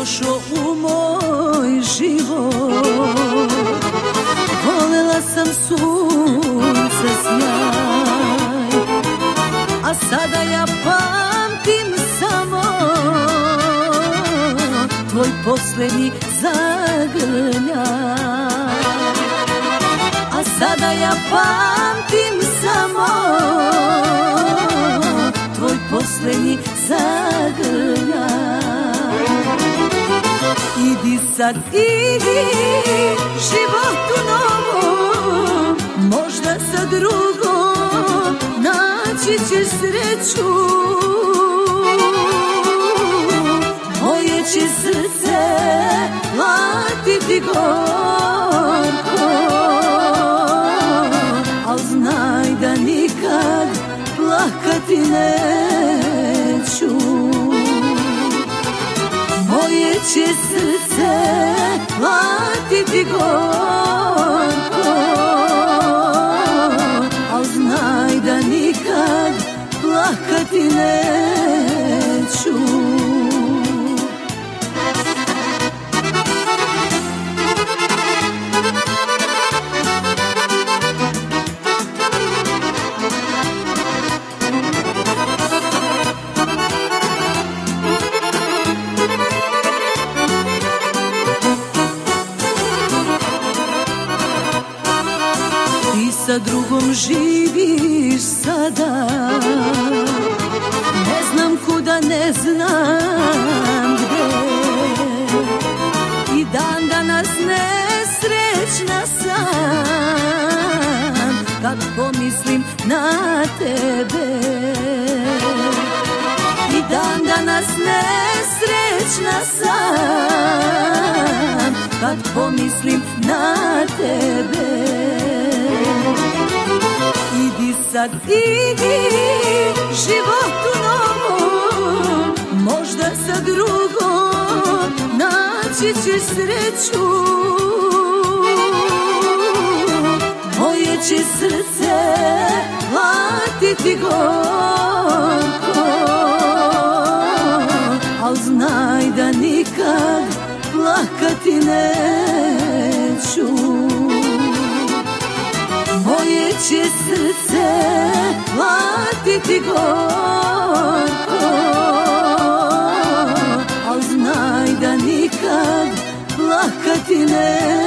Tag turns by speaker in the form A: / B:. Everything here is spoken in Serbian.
A: došao u moj život. Volela sam sunce sjaj, a sada ja pamtim samo tvoj poslednji zagrljaj. A sada ja pamtim samo tvoj poslednji zagrljaj. Idi sad, idi životu novom, možda sa drugom naći ćeš sreću. Moje će srce platiti gorko, al znaj da nikad plakati neću. Moje će srce platiti gorko, al znaj da nikad plakati neću. Sa drugom živiš sada, ne znam kuda, ne znam gde. I dan danas nesrećna sam kad pomislim na tebe. I dan danas nesrećna sam kad pomislim na tebe. Idi sad, idi životu novom, možda sa drugom naći ćeš sreću. Moje će srce platiti gorko, al znaj da nikad plakati neću. Moje će srce platiti gorko, al znaj da nikad plakati neću.